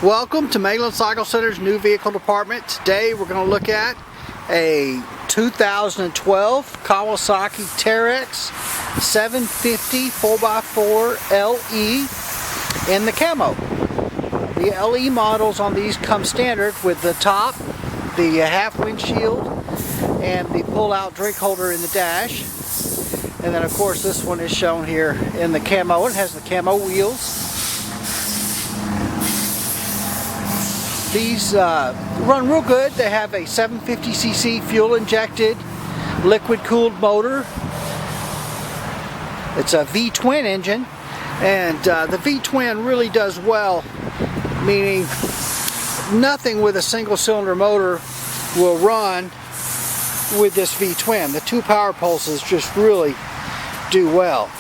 Welcome to Mainland Cycle Center's new vehicle department. Today we're going to look at a 2012 Kawasaki Teryx 750 4x4 LE in the Camo. The LE models on these come standard with the top, the half windshield, and the pull-out drink holder in the dash. And then of course this one is shown here in the Camo. It has the Camo wheels. These run real good. They have a 750cc fuel injected liquid cooled motor. It's a V-twin engine, and the V-twin really does well, meaning nothing with a single cylinder motor will run with this V-twin. The two power pulses just really do well.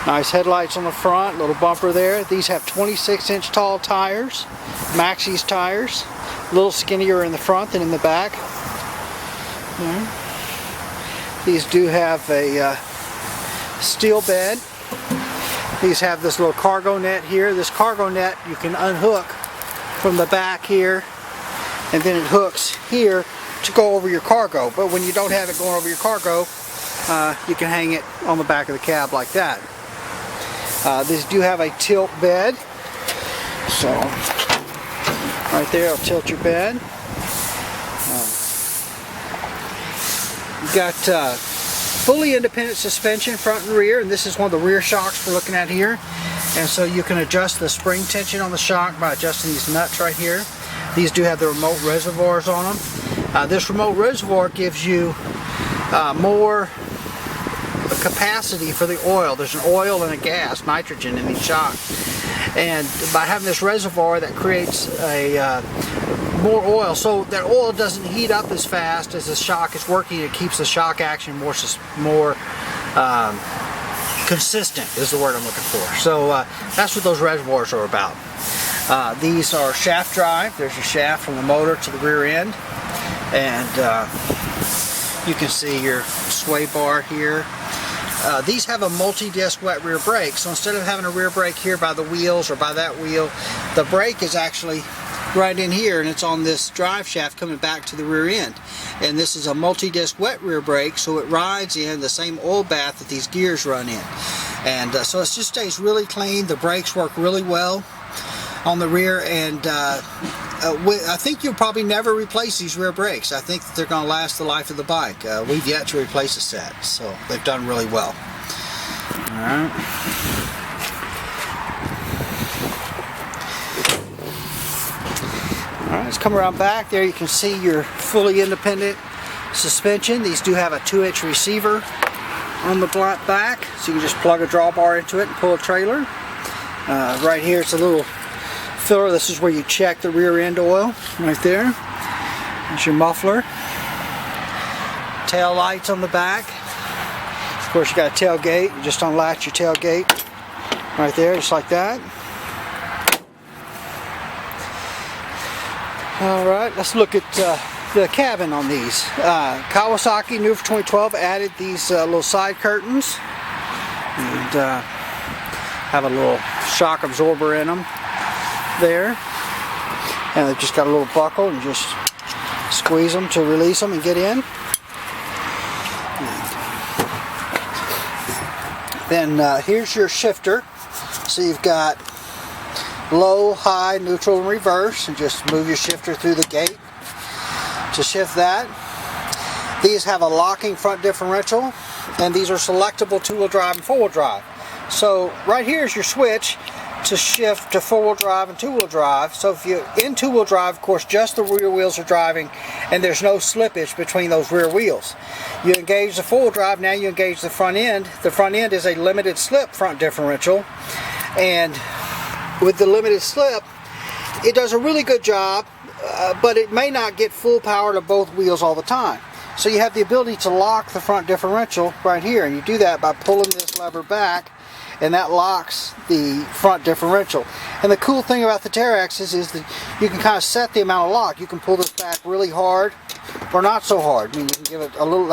Nice headlights on the front, little bumper there. These have 26-inch tall tires, Maxxis tires, a little skinnier in the front than in the back. These do have a steel bed. These have this little cargo net here. This cargo net you can unhook from the back here, and then it hooks here to go over your cargo. But when you don't have it going over your cargo, you can hang it on the back of the cab like that. These do have a tilt bed, so right there I'll tilt your bed. You've got fully independent suspension front and rear, and this is one of the rear shocks we're looking at here. And so you can adjust the spring tension on the shock by adjusting these nuts right here. These do have the remote reservoirs on them. This remote reservoir gives you more capacity for the oil. There's an oil and a gas, nitrogen, in each shock, and by having this reservoir, that creates a more oil, so that oil doesn't heat up as fast as the shock is working. It keeps the shock action more consistent is the word I'm looking for. So that's what those reservoirs are about. These are shaft drive. There's a shaft from the motor to the rear end, and you can see your sway bar here. These have a multi-disc wet rear brake, so instead of having a rear brake here by the wheels or by that wheel, the brake is actually right in here, and it's on this drive shaft coming back to the rear end. And this is a multi-disc wet rear brake, so it rides in the same oil bath that these gears run in. And so it just stays really clean. The brakes work really well on the rear, and I think you'll probably never replace these rear brakes. I think that they're going to last the life of the bike. We've yet to replace a set, so they've done really well. Alright. Alright, let's come around back. There you can see your fully independent suspension. These do have a 2-inch receiver on the back, so you can just plug a drawbar into it and pull a trailer. Right here it's a little filler. This is where you check the rear end oil, right there. There's your muffler. Tail lights on the back. Of course you got a tailgate. You just unlatch your tailgate right there, just like that. Alright, let's look at the cabin on these. Kawasaki, new for 2012, added these little side curtains, and have a little shock absorber in them there, and they've just got a little buckle, and just squeeze them to release them and get in. Then here's your shifter. So you've got low, high, neutral, and reverse, and just move your shifter through the gate to shift that. These have a locking front differential, and these are selectable 2-wheel drive and 4-wheel drive. So right here is your switch to shift to 4-wheel drive and 2-wheel drive. So if you're in 2-wheel drive, of course, just the rear wheels are driving, and there's no slippage between those rear wheels. You engage the 4-wheel drive, now you engage the front end. The front end is a limited slip front differential, and with the limited slip, it does a really good job, but it may not get full power to both wheels all the time. So you have the ability to lock the front differential right here, and you do that by pulling this lever back, and that locks the front differential. And the cool thing about the Teryx is that you can kind of set the amount of lock. You can pull this back really hard or not so hard. I mean, you can give it a little,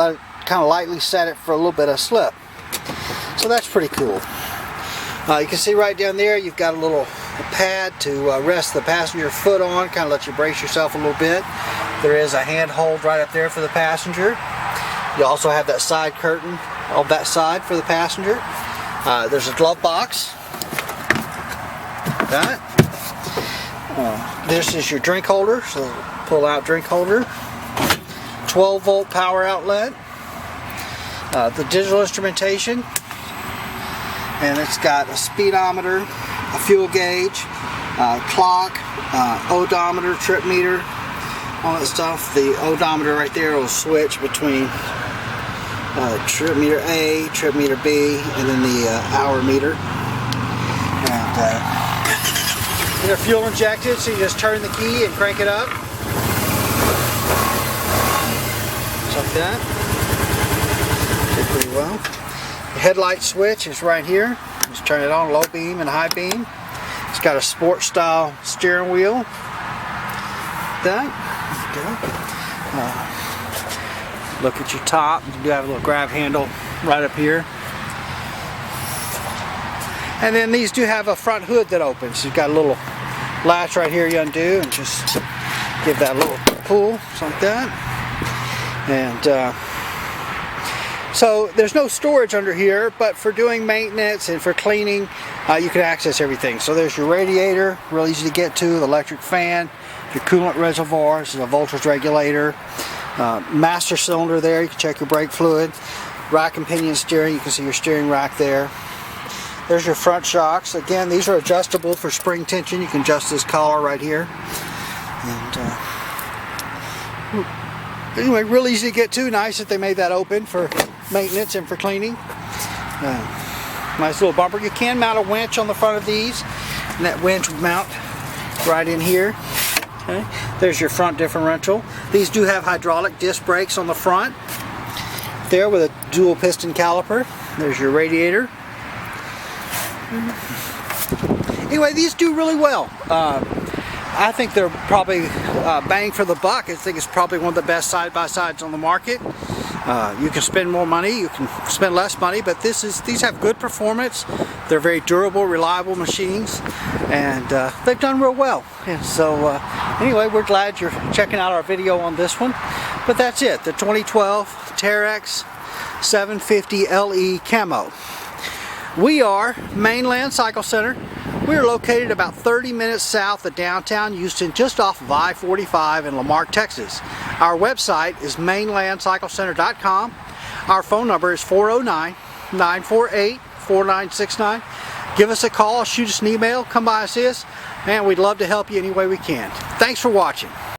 kind of lightly set it for a little bit of slip. So that's pretty cool. You can see right down there you've got a little pad to rest the passenger foot on, kind of let you brace yourself a little bit. There is a hand hold right up there for the passenger. You also have that side curtain on that side for the passenger. There's a glove box. That. This is your drink holder, so pull out drink holder. 12-volt power outlet. The digital instrumentation, and it's got a speedometer, a fuel gauge, clock, odometer, trip meter, all that stuff. The odometer right there will switch between trip meter A, trip meter B, and then the hour meter. And they're fuel injected, so you just turn the key and crank it up. Just like that. Did pretty well. The headlight switch is right here. Just turn it on, low beam and high beam. It's got a sport style steering wheel. That. Look at your top. You do have a little grab handle right up here. And then these do have a front hood that opens. You've got a little latch right here you undo and just give that a little pull, just like that. And so there's no storage under here, but for doing maintenance and for cleaning, you can access everything. So there's your radiator, real easy to get to, the electric fan, your coolant reservoir, this is a voltage regulator, master cylinder there, you can check your brake fluid, rack and pinion steering, you can see your steering rack there. There's your front shocks. Again, these are adjustable for spring tension. You can adjust this collar right here. And anyway, real easy to get to. Nice that they made that open for maintenance and for cleaning. Nice little bumper. You can mount a winch on the front of these, and that winch would mount right in here. Okay. There's your front differential. These do have hydraulic disc brakes on the front there with a dual piston caliper. There's your radiator. Anyway, these do really well. I think they're probably bang for the buck. I think it's probably one of the best side-by-sides on the market. You can spend more money, you can spend less money, but these have good performance. They're very durable, reliable machines, and they've done real well. And so anyway, we're glad you're checking out our video on this one. But that's it, the 2012 Teryx 750 LE Camo. We are Mainland Cycle Center. We are located about 30 minutes south of downtown Houston, just off of I-45 in LaMarque, Texas. Our website is mainlandcyclecenter.com. Our phone number is 409-948-4969. Give us a call, shoot us an email, come by and see us, and we'd love to help you any way we can. Thanks for watching.